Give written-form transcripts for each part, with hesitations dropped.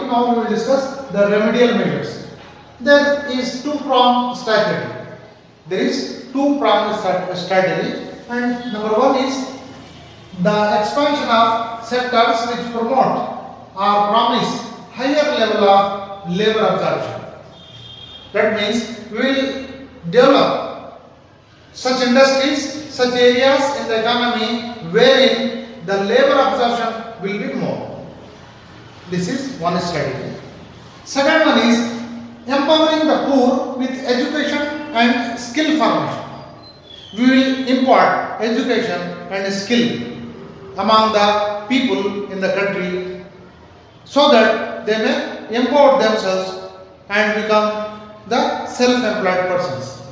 now we will discuss the remedial measures. There is two-pronged strategy. There is two-pronged strategy, and number one is the expansion of sectors which promote or promise higher level of labor absorption. That means we will develop such industries, such areas in the economy wherein the labor absorption will be more. This is one strategy. Second one is empowering the poor with education and skill formation. We will impart education and skill among the people in the country so that they may empower themselves and become the self-employed persons.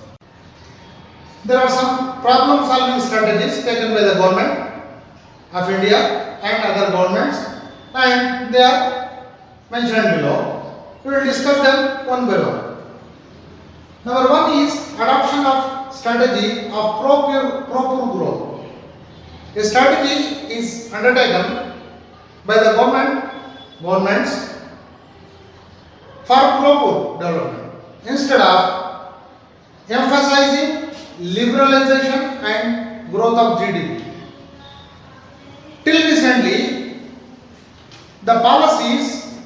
There are some problem-solving strategies taken by the government of India and other governments, and they are mentioned below. We will discuss them one by one. Number one is adoption of strategy of pro-poor growth. A strategy is undertaken by the governments for pro-poor development instead of emphasizing liberalization and growth of GDP. Till recently, the policies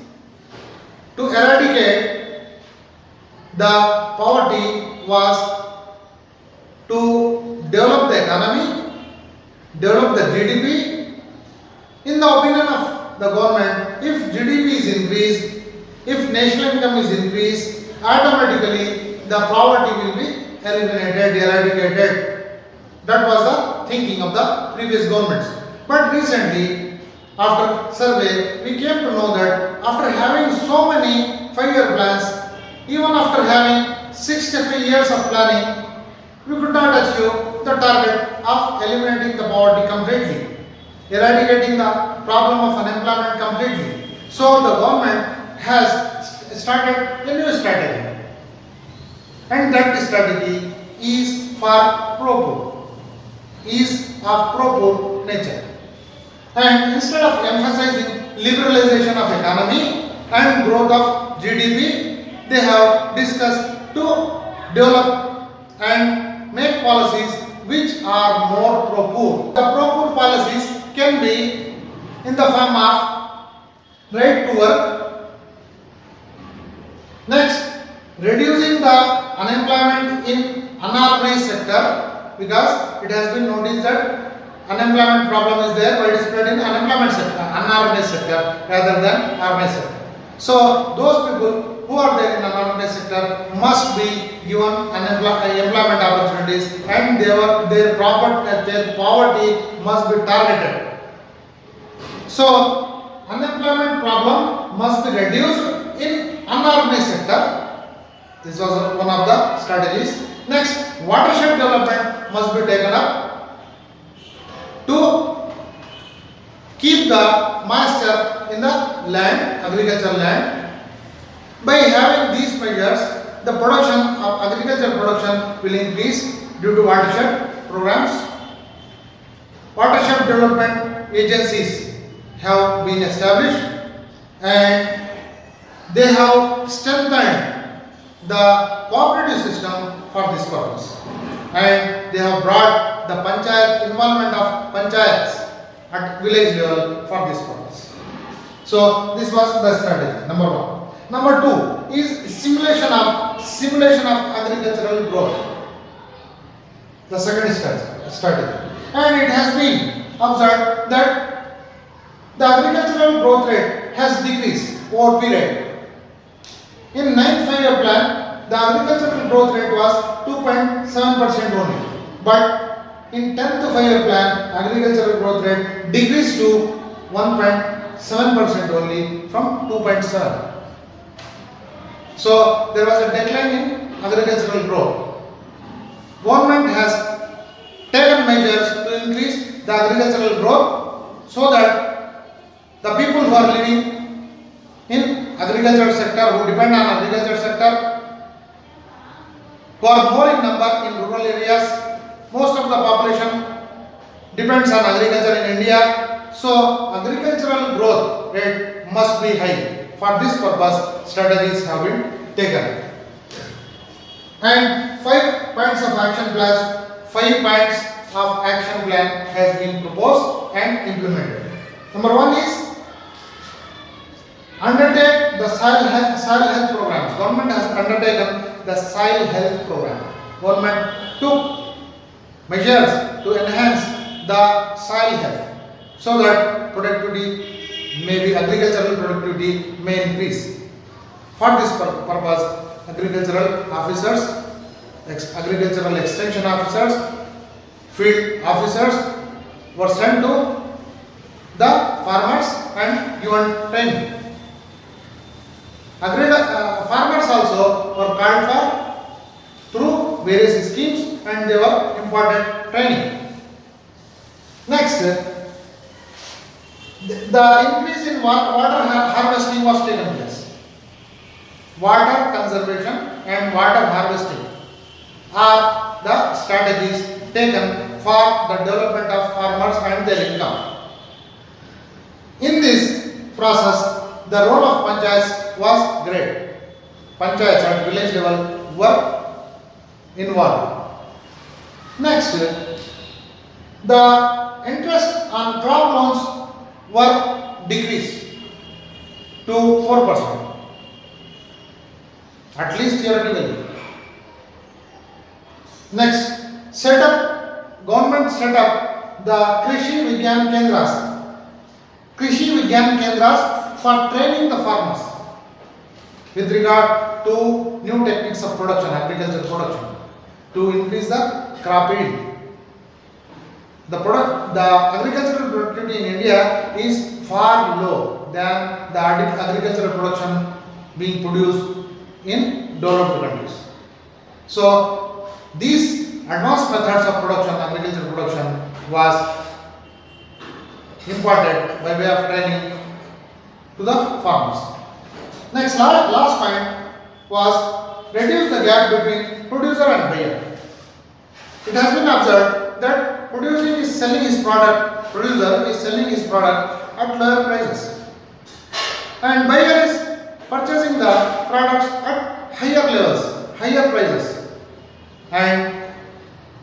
to eradicate the poverty was to develop the economy, develop the GDP. In the opinion of the government, if GDP is increased, if national income is increased, automatically the poverty will be eliminated, eradicated. That was the thinking of the previous governments. But recently, after survey, we came to know that after having so many 5-year plans, even after having 65 years of planning, we could not achieve the target of eliminating the poverty completely, eradicating the problem of unemployment completely. So the government has started a new strategy, and that strategy is for pro-poor, is of pro-poor nature. And instead of emphasizing liberalization of economy and growth of GDP, they have discussed to develop and make policies which are more pro-poor. The pro-poor policies can be in the form of right to work. Next, reducing the unemployment in unorganized sector, because it has been noticed that unemployment problem is there widespread in unorganized sector rather than organized sector. So those people who are there in unorganized sector must be given employment opportunities, and their poverty must be targeted. So unemployment problem must be reduced in unorganized sector. This was one of the strategies. Next, watershed development must be taken up to keep the moisture in the land, agricultural land. By having these measures, the production of agricultural production will increase due to watershed programs. Watershed development agencies have been established, and they have strengthened the cooperative system for this purpose, and they have brought the panchayat involvement of panchayats at village level for this purpose. So this was the strategy, number one. Number two is simulation of agricultural growth. The second strategy, and it has been observed that the agricultural growth rate has decreased over period. In 9th 5-year plan, the agricultural growth rate was 2.7% only, but in 10th 5-year plan, agricultural growth rate decreased to 1.7% only from 2.7. So there was a decline in agricultural growth. Government has taken measures to increase the agricultural growth so that the people who are living in agricultural sector, who depend on agricultural sector, who are more in number in rural areas, most of the population depends on agriculture in India. So agricultural growth rate must be high For this purpose, strategies have been taken. And 5 points of action plan, 5 points of action plan has been proposed and implemented. Number 1 is undertake the soil health programs. Government has undertaken the soil health program. Government took measures to enhance the soil health so that productivity may be agricultural productivity may increase. For this purpose, agricultural officers, agricultural extension officers, field officers were sent to the farmers and given training. Farmers also were called for through various schemes and they were imparted training. Next, the increase in water harvesting was taken place. Water conservation and water harvesting are the strategies taken for the development of farmers and their income. In this process, the role of panchayats was great. Panchayats at village level were involved. Next, the interest on crop loans were decreased to 4%, at least theoretically. Next, government set up the Krishi Vigyan Kendras. Krishi Vigyan Kendras for training the farmers with regard to new techniques of production, agricultural production, to increase the crop yield. The agricultural productivity in India is far low than the agricultural production being produced in developed countries. So these advanced methods of production, agricultural production, was imparted by way of training to the farmers. Next, last point was reduce the gap between producer and buyer. It has been observed that producer is selling his product at lower prices, and buyer is purchasing the products at higher levels, higher prices, and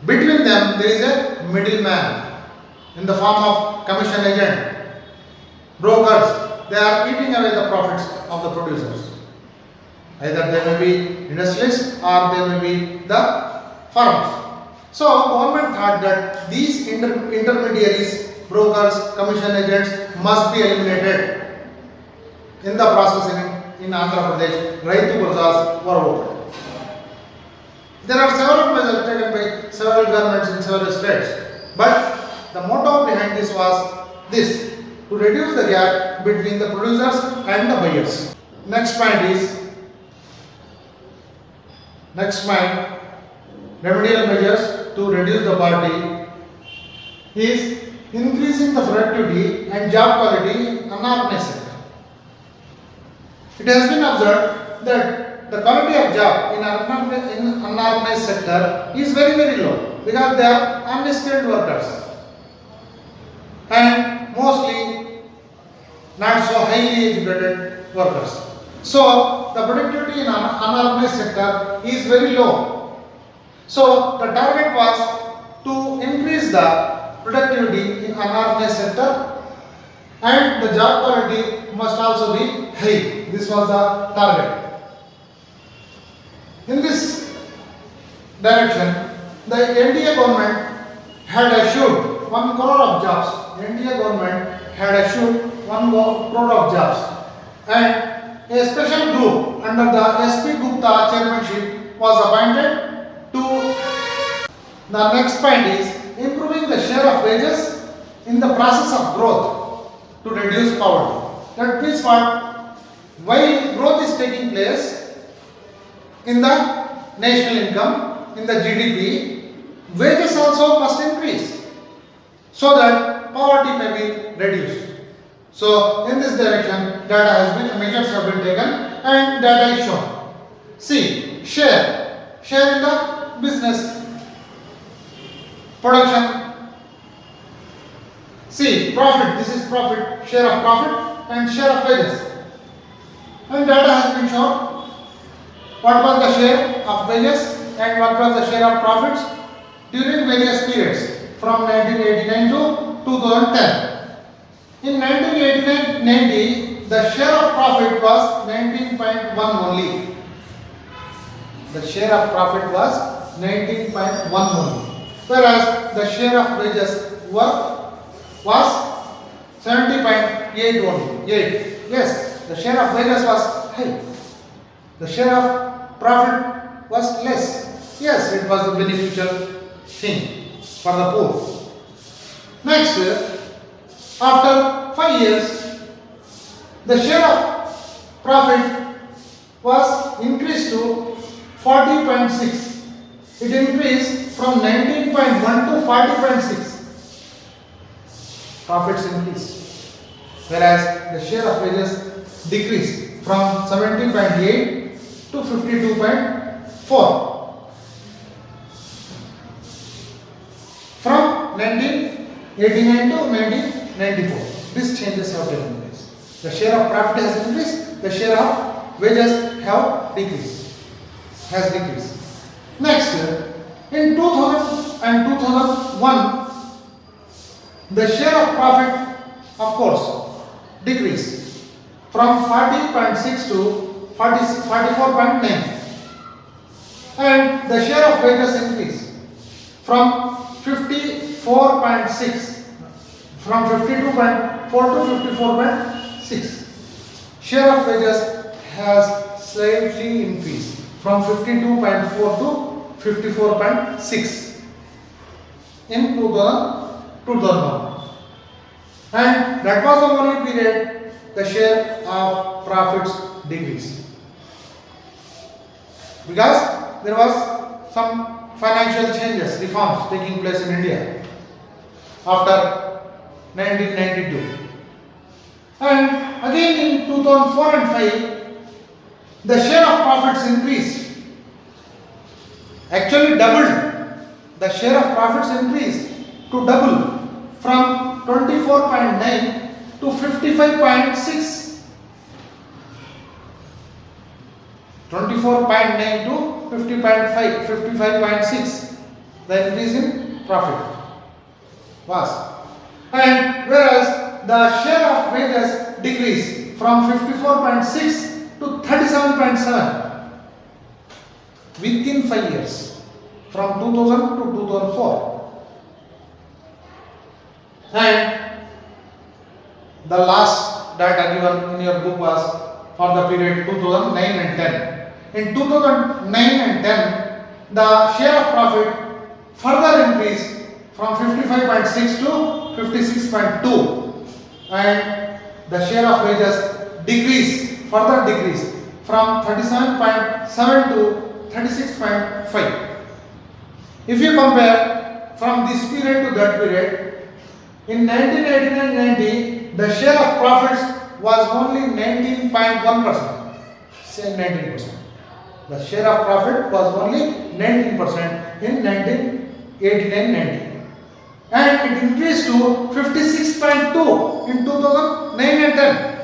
between them there is a middleman in the form of commission agent, brokers. They are eating away the profits of the producers. Either they may be industrialists or they may be the farmers. So government thought that these intermediaries, brokers, commission agents must be eliminated. In the process in Andhra Pradesh, Raitu Bazaars were opened. There are several measures taken by several governments in several states, but the motto behind this was this: to reduce the gap between the producers and the buyers. Next point, remedial measures to reduce the poverty is increasing the productivity and job quality in unorganized sector. It has been observed that the quality of job in unorganized sector is very, very low because they are unskilled workers and mostly not so highly educated workers. So the productivity in unorganized sector is very low. So the target was to increase the productivity in unorganized sector and the job quality must also be high. This was the target. In this direction, the NDA government had assured 1 crore of jobs. NDA government had assured 1 crore of jobs, and a special group under the SP Gupta chairmanship was appointed to. The next point is improving the share of wages in the process of growth to reduce poverty. That means what? While growth is taking place in the national income, in the GDP, wages also must increase so that poverty may be reduced. So in this direction, measures have been taken and data is shown. See, share in the business production. See, profit, this is profit, share of profit and share of wages. And data has been shown. What was the share of wages and what was the share of profits during various periods from 1989 to 2010. In 1989-90, the share of profit was 19.1 only. The share of profit was 19.1 only, whereas the share of wages was 70.8 only. 8. Yes, the share of wages was high. The share of profit was less. Yes, it was a beneficial thing for the poor. Next, after 5 years, the share of profit was increased to 40.6. It increased from 19.1 to 40.6. Profits increased, whereas the share of wages decreased from 70.8 to 52.4. From 1989 to 1994, these changes have taken place. The share of profit has increased, the share of wages have decreased, has decreased. Next, in 2000 and 2001, the share of profit, of course, decreased from 40.6 to 44.9, and the share of wages increased from 52.4 to 54.6. Share of wages has slightly increased from 52.4 to 54.6 in 2001, and that was the only period the share of profits decreased, because there was some financial changes, reforms taking place in India after 1992. And again in 2004 and 5, the share of profits increased, actually doubled. The share of profits increased to double from 24.9 to 55.6. 24.9 to 55.6. The increase in profit was. And whereas the share of wages decreased from 54.6 to 37.7 within 5 years, from 2000 to 2004. And the last data given in your book was for the period 2009 and 10. In 2009 and 10, the share of profit further increased from 55.6 to 56.2, and the share of wages further decreased from 37.7 to 36.5. If you compare from this period to that period, in 1989-90, the share of profits was only 19.1%. Say 19%. The share of profit was only 19% in 1989-90. And it increased to 56.2 in 2009 and 10.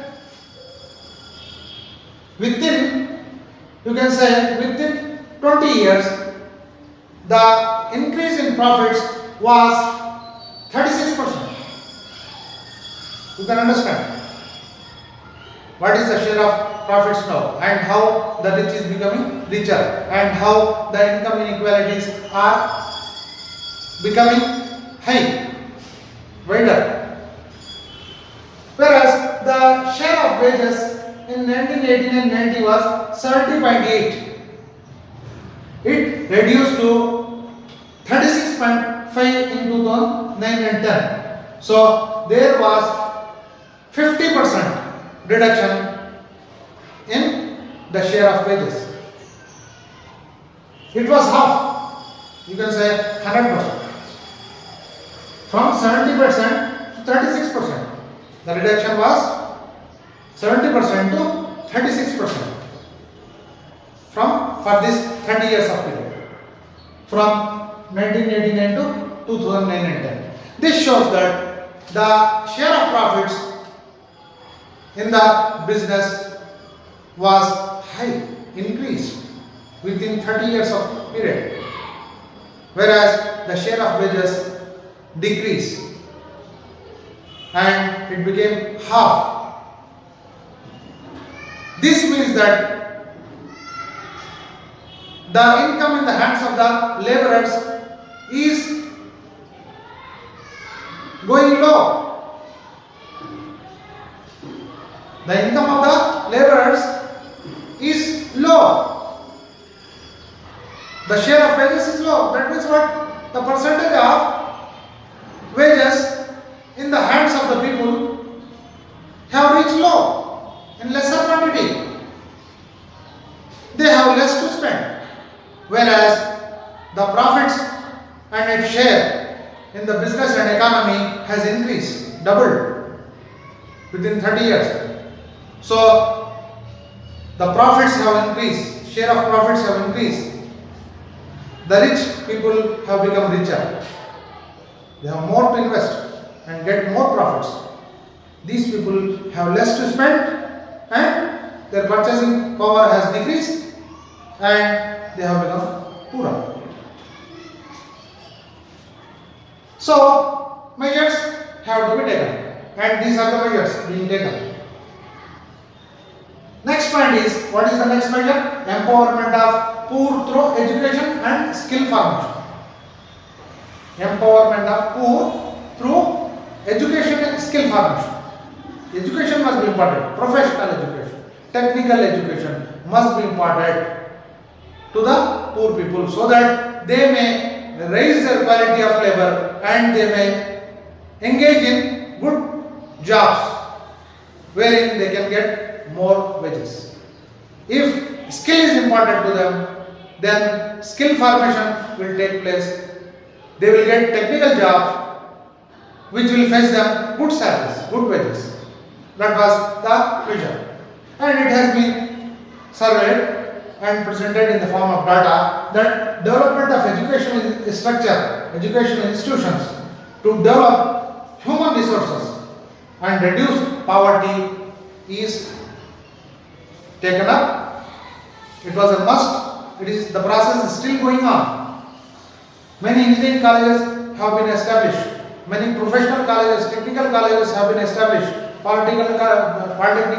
Within, you can say, within 20 years, the increase in profits was 36%. You can understand what is the share of profits now, and how the rich is becoming richer, and how the income inequalities are becoming high, wider. Whereas the share of wages in 1989-90 was 70.8. It reduced to 36.5 in 2009 and 10. So there was 50% reduction in the share of wages. It was half, you can say 100%. From 70% to 36%. The reduction was 70% to 36% for this 30 years of period, from 1989 to 2009 and 10. This shows that the share of profits in the business was high, increased within 30 years of period, whereas the share of wages decreased and it became half. This means that the income in the hands of the laborers is going low. The income of the laborers is low. The share of wages is low. That means what? The percentage of wages in the hands of the people have reached low in lesser quantity. They have less to spend, whereas the profits and its share in the business and economy has increased, doubled within 30 years. So the profits have increased, share of profits have increased. The rich people have become richer. They have more to invest and get more profits. These people have less to spend and their purchasing power has decreased and they have become poorer. So measures have to be taken and these are the measures being taken. Next point is, what is the next measure? Empowerment of poor through education and skill formation. Empowerment of poor through education and skill formation. Education must be imparted, professional education, technical education must be imparted to the poor people so that they may raise their quality of labor and they may engage in good jobs wherein they can get more wages. If skill is imparted to them, then skill formation will take place. They will get technical jobs which will fetch them good salaries, good wages. That was the vision. And it has been surveyed and presented in the form of data that development of educational structure, educational institutions to develop human resources and reduce poverty is taken up. It was a must. The process is still going on. Many engineering colleges have been established. Many professional colleges, technical colleges have been established. Polytechnic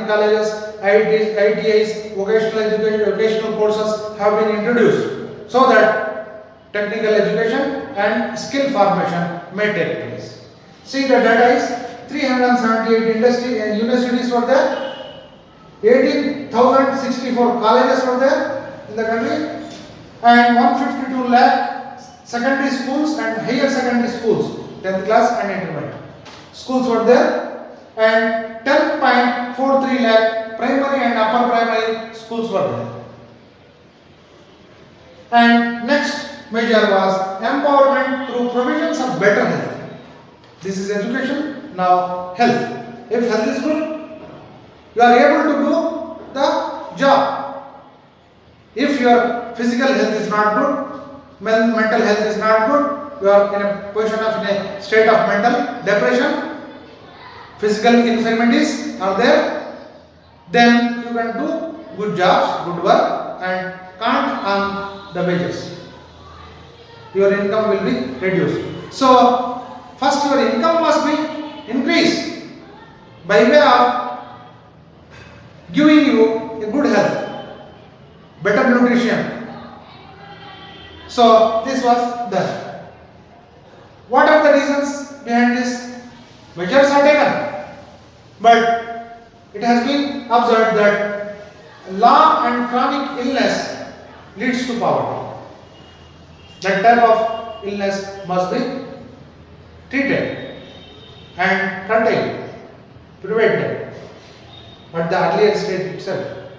colleges, ITIs, vocational courses have been introduced so that technical education and skill formation may take place. See, the data is 378 universities were there, 18,064 colleges were there in the country, and 152 lakh secondary schools and higher secondary schools, 10th class and intermediate schools were there, and 10.43 lakh primary and upper primary schools were there. And next measure was empowerment through provisions of better health. This is education, now health. If health is good, you are able to do the job. If your physical health is not good, mental health is not good, you are in a state of mental depression, physical infirmities are there, then you can do good jobs, good work and can't earn the wages. Your income will be reduced. So, first your income must be increased by way of giving you a good health, better nutrition. So, this was done. What are the reasons behind this? Measures are taken, but it has been observed that long and chronic illness leads to poverty. That type of illness must be treated and curtailed, prevented at the earlier stage itself.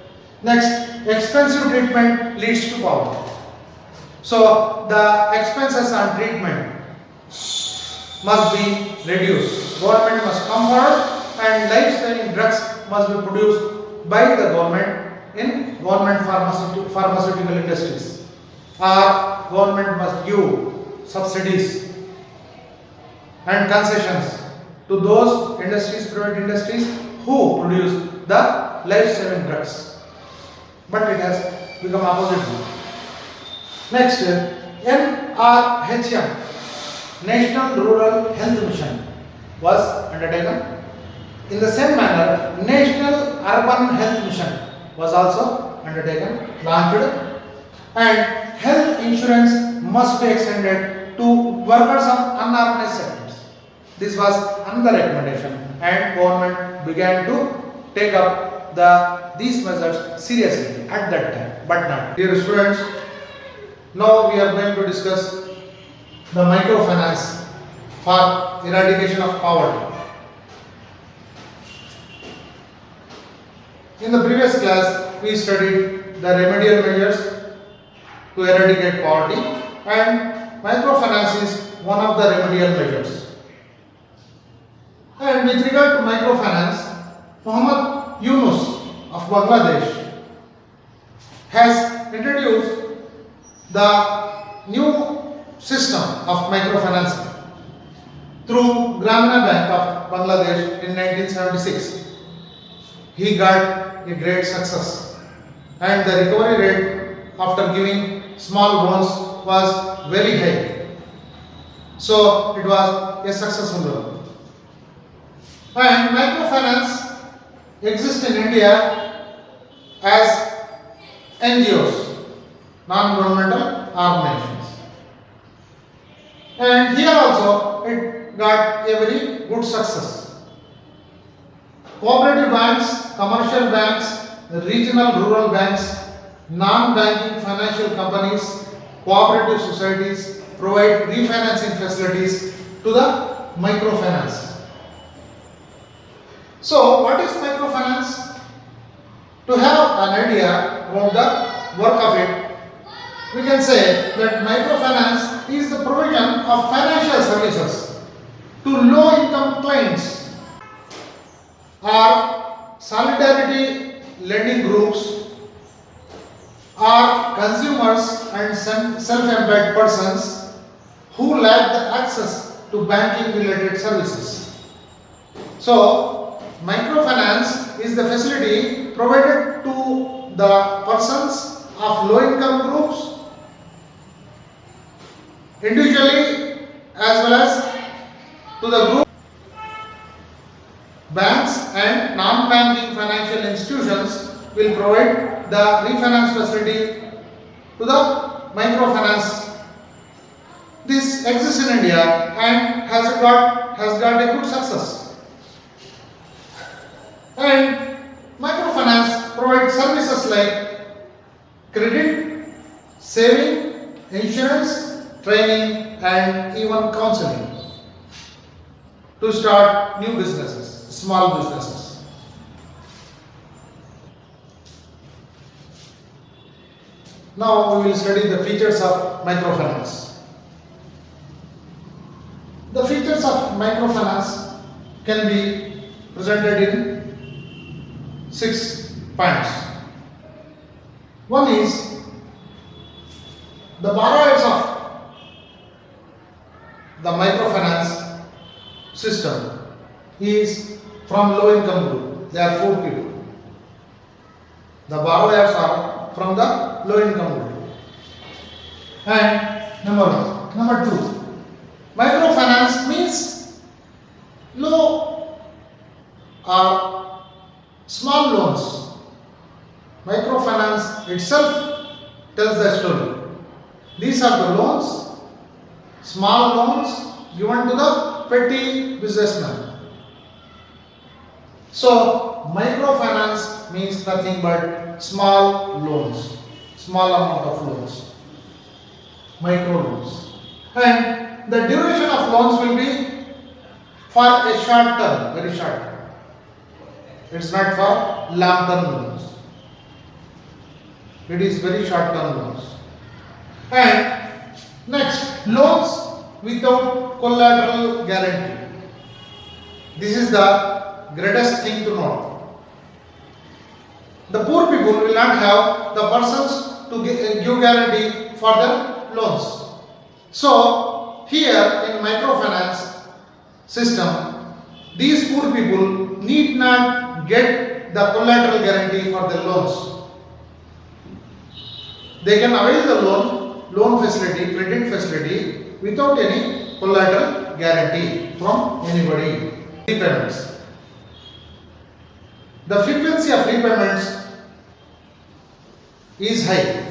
Next, expensive treatment leads to poverty. So the expenses on treatment must be reduced. Government must come forward and life-saving drugs must be produced by the government in government pharmaceutical industries. Or government must give subsidies and concessions to those industries, private industries who produce the life-saving drugs. but it has become opposite now. Next, NRHM, National Rural Health Mission, was undertaken. In the same manner, National Urban Health Mission was also undertaken, launched, and health insurance must be extended to workers of unorganized sectors. This was another recommendation, and government began to take up these measures seriously at that time, but not. Dear students, now we are going to discuss the microfinance for eradication of poverty. In the previous class, we studied the remedial measures to eradicate poverty, and microfinance is one of the remedial measures. And with regard to microfinance, Muhammad Yunus of Bangladesh has introduced the new system of microfinancing through Gramina Bank of Bangladesh in 1976. He got a great success, and the recovery rate after giving small loans was very high. So it was a successful loan. And microfinance exists in India as NGOs, non-governmental organizations. And here also it got a very good success. Cooperative banks, commercial banks, regional rural banks, non-banking financial companies, cooperative societies provide refinancing facilities to the microfinance. So, what is microfinance? To have an idea about the work of it, we can say that microfinance is the provision of financial services to low-income clients or solidarity lending groups or consumers and self-employed persons who lack the access to banking related services. So, microfinance is the facility provided to the persons of low income groups individually as well as to the group. Banks and non-banking financial institutions will provide the refinance facility to the microfinance. This exists in India and has got a good success. And microfinance provides services like credit, saving, insurance, training, and even counseling to start new businesses, small businesses. Now we will study the features of microfinance. The features of microfinance can be presented in 6 points. One is the borrowers of the microfinance system is from low income group. They are poor people. The borrowers are from the low income group. And number 2, microfinance means low or small loans. Microfinance itself tells the story. These are the loans, small loans given to the petty businessman. So, microfinance means nothing but small loans, small amount of loans, micro loans. And the duration of loans will be for a short term, very short term. It's not for long term loans. It is very short term loans. And next, loans without collateral guarantee. This is the greatest thing to note. The poor people will not have the persons to give guarantee for their loans. So, here in microfinance system, these poor people need not get the collateral guarantee for their loans. they can avail the loan facility, credit facility without any collateral guarantee from anybody. Repayments. The frequency of repayments is high.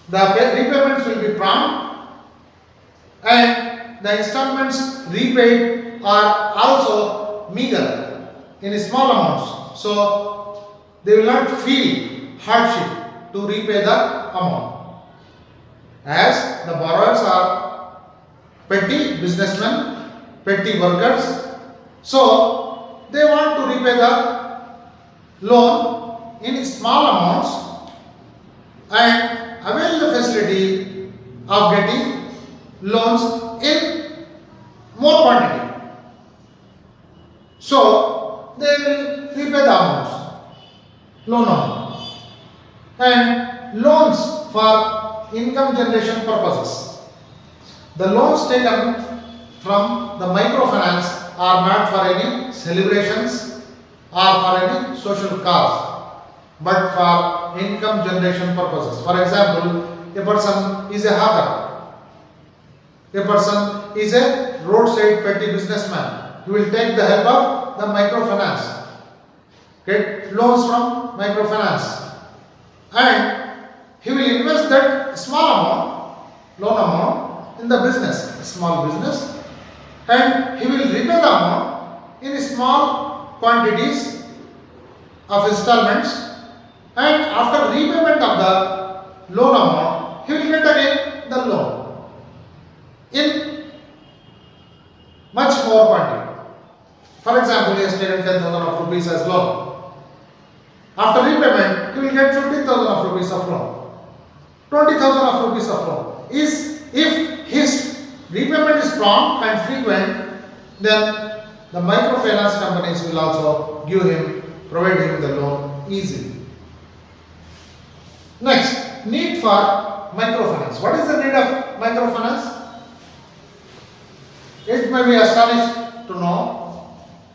The repayments will be prompt and the installments repaid are also meager in small amounts. So they will not feel hardship to repay the amount. As the borrowers are petty businessmen, petty workers, so they want to repay the loan in small amounts and avail the facility of getting loans in more quantity. So they will repay the amounts, loan amount, and loans for income generation purposes. The loans taken from the microfinance are not for any celebrations or for any social cause, but for income generation purposes. For example, a person is a hawker, a person is a roadside petty businessman. He will take the help of the microfinance, get loans from microfinance, and he will invest that small amount, loan amount, in the business, small business, and he will repay the amount in small quantities of installments, and after repayment of the loan amount, he will get again the loan in much more quantity. For example, he has taken 10,000 of rupees as loan. After repayment, he will get 15,000 of rupees of loan, 20,000 of rupees of loan. If his repayment is prompt and frequent, then the microfinance companies will also provide him the loan easily. Next, need for microfinance. What is the need of microfinance? It may be astonished to know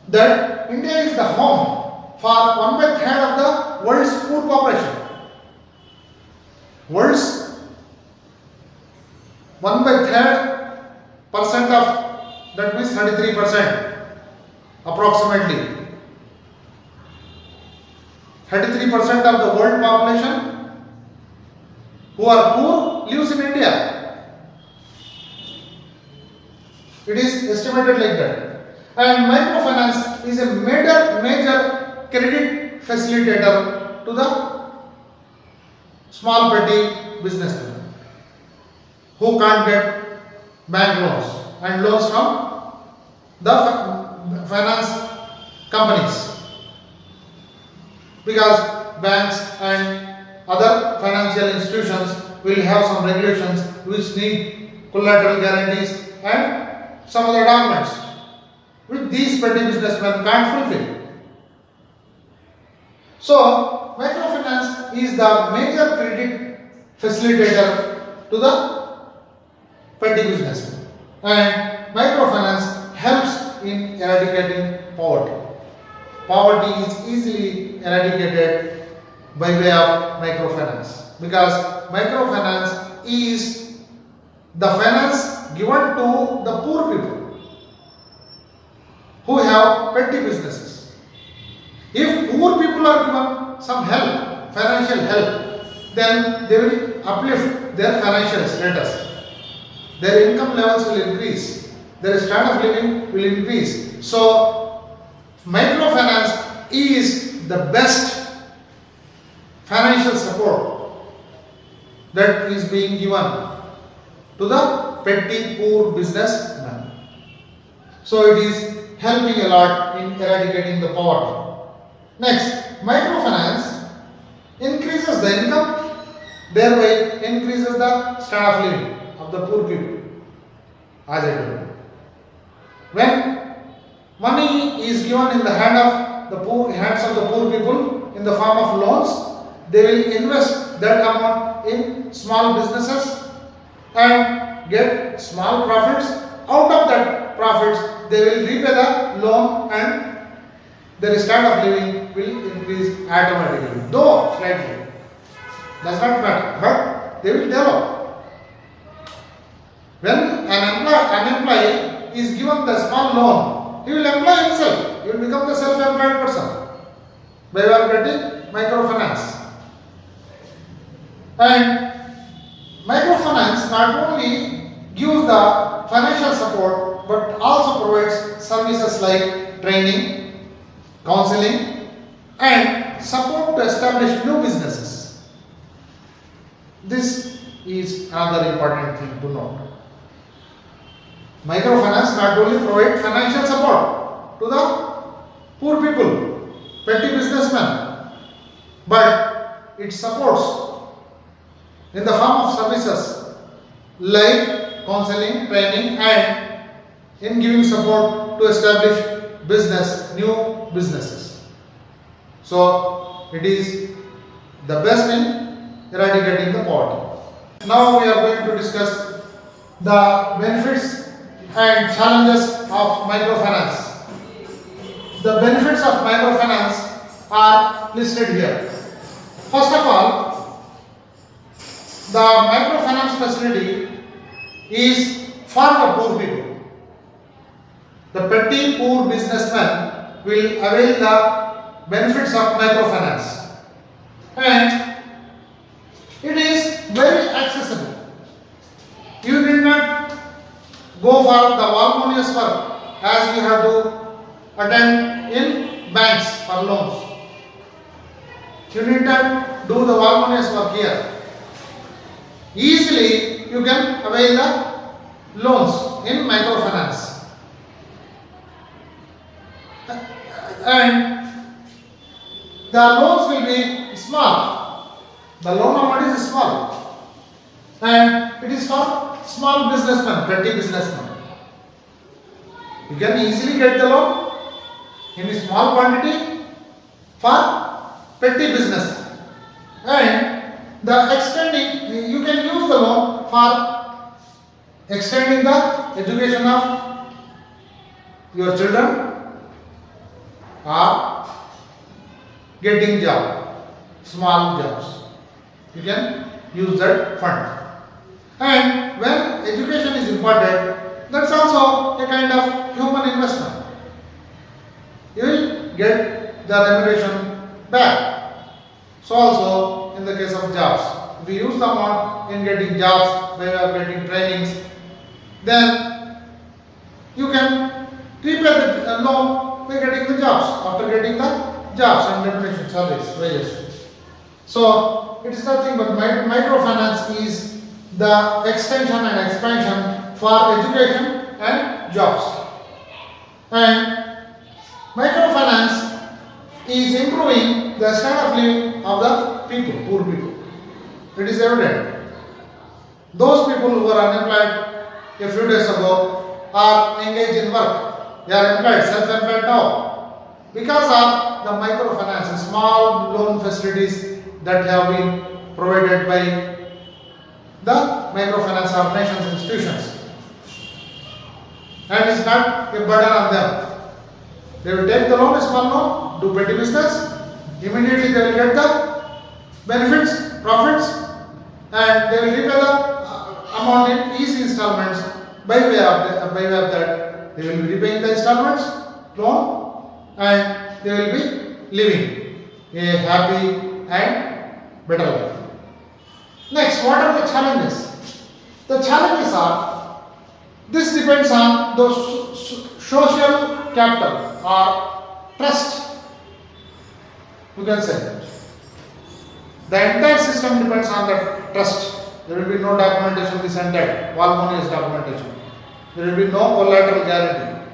that India is the home for 1/3 of the world's poor population. World's 1/3% of, that means 33% approximately. 33% of the world population who are poor lives in India. It is estimated like that. And microfinance is a major credit facilitator to the small petty businessmen who can't get bank loans and loans from the finance companies, because banks and other financial institutions will have some regulations which need collateral guarantees and some other documents which these petty businessmen can't fulfill. So, microfinance is the major credit facilitator to the petty businessmen, and microfinance helps in eradicating poverty. Poverty is easily eradicated by way of microfinance, because microfinance is the finance given to the poor people who have petty businesses. If poor people are given some help, financial help, then they will uplift their financial status. Their income levels will increase. Their standard of living will increase. So, microfinance is the best financial support that is being given to the petty poor businessman. So it is helping a lot in eradicating the poverty. Next, microfinance increases the income, thereby increases the standard of living of the poor people. As I told you, when money is given in the hands of the poor people in the form of loans, they will invest that amount in small businesses and get small profits. Out of that profits, they will repay the loan and their standard of living will increase automatically, though slightly. does not matter, but they will develop. When an employee is given the small loan, he will employ himself. He will become the self-employed person by way of getting microfinance. And microfinance not only gives the financial support but also provides services like training, counseling, and support to establish new businesses. This is another important thing to note. Microfinance not only provides financial support to the poor people, petty businessmen, but it supports in the form of services like counseling, training, and in giving support to establish new businesses. So it is the best in eradicating the poverty. Now we are going to discuss the benefits and challenges of microfinance. The benefits of microfinance are listed here. First of all, the microfinance facility is for the poor people. The petty poor businessmen will avail the benefits of microfinance, and it is very accessible. You need not go for the voluminous work as you have to attend in banks for loans. You need not do the voluminous work here. Easily you can avail the loans in microfinance. And the loans will be small. The loan amount is small. And it is for small businessmen, petty businessmen. You can easily get the loan in a small quantity for petty business. And the extending, you can use the loan for extending the education of your children or getting small jobs. You can use that fund. And when education is important, that's also a kind of human investment. You will get the remuneration back. So also in the case of jobs, if you use the amount in getting jobs by way of getting trainings, then you can repay the loan by getting the jobs, after getting the jobs and remuneration, salaries, wages. So it is nothing but microfinance is the extension and expansion for education and jobs. And microfinance is improving the standard of living of the people, poor people. It is evident. Those people who were unemployed a few days ago are engaged in work. They are employed, self-employed now. Because of the microfinance, small loan facilities that have been provided by the microfinance organizations, institutions. And it's not a burden on them. They will take the loan, a small loan, do petty business. Immediately they will get the benefits, profits, and they will repay the amount in easy installments. By way of that, they will be repaying the installments, loan, and they will be living a happy and better life. Next, what are the challenges? The challenges are, this depends on the social capital or trust, you can say. The entire system depends on the trust. There will be no documentation this entire, voluminous documentation. There will be no collateral guarantee.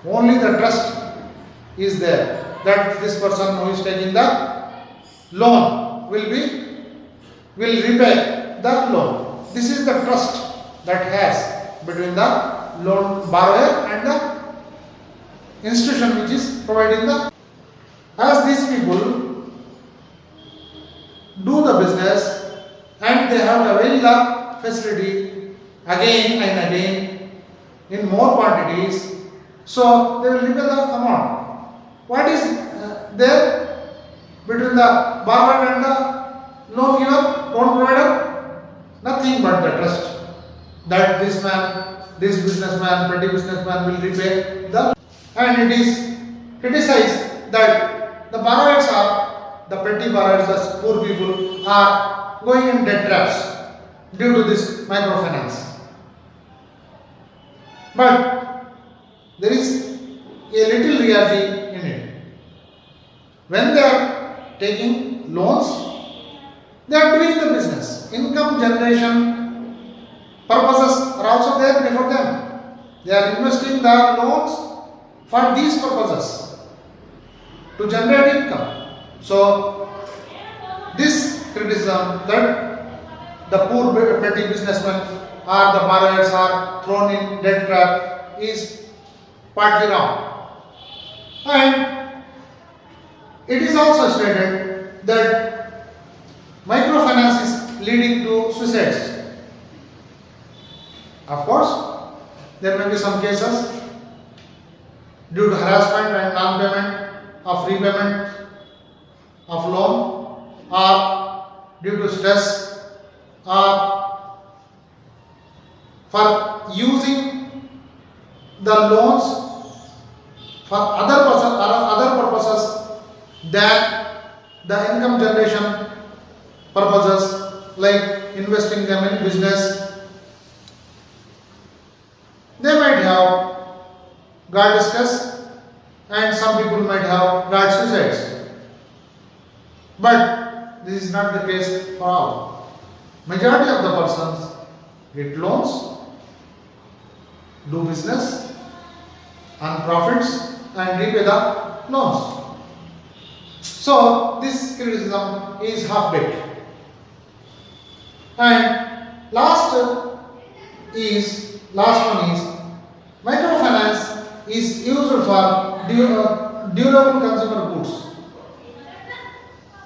Only the trust is there that this person who is taking the loan will repay the loan. This is the trust that has between the loan borrower and the institution which is providing the. As these people do the business and they have availed the facility again and again in more quantities, so they will repay the amount. What is there between the borrower and the loan giver? that this businessman, petty businessman will repay the, and it is criticized that the borrowers are, the petty borrowers, the poor people are going in debt traps due to this microfinance. But there is a little reality in it. When they are taking loans, they are doing the business. Income generation purposes are also there before them. They are investing the loans for these purposes to generate income. So, this criticism that the poor petty businessmen or the borrowers are thrown in debt trap is partly wrong. And it is also stated that microfinance is leading to suicides. Of course, there may be some cases due to harassment and non-payment of repayment of loan, or due to stress, or for using the loans for other purposes than the income generation purposes, like investing them in business. They might have got stress, and some people might have got suicides. But this is not the case for all. Majority of the persons get loans, do business, earn profits, and repay the loans. So this criticism is half-baked. And last one is microfinance is used for durable consumer goods.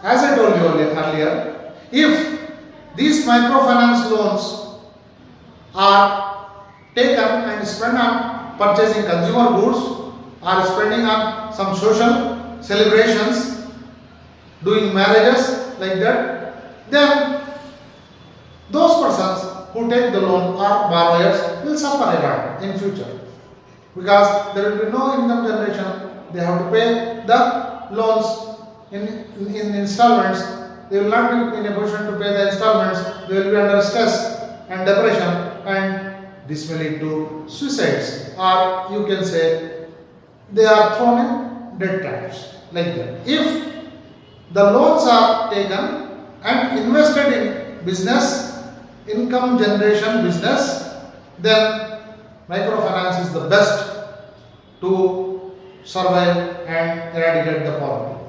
As I told you earlier, if these microfinance loans are taken and spent on purchasing consumer goods, or spending on some social celebrations, doing marriages like that, then those persons who take the loan or borrowers will suffer a lot in future, because there will be no income generation. They have to pay the loans in installments. They will not be in a position to pay the installments. They will be under stress and depression, and this may lead to suicides, or you can say they are thrown in debt traps like that. If the loans are taken and invested in business, income generation business, then microfinance is the best to survive and eradicate the poverty.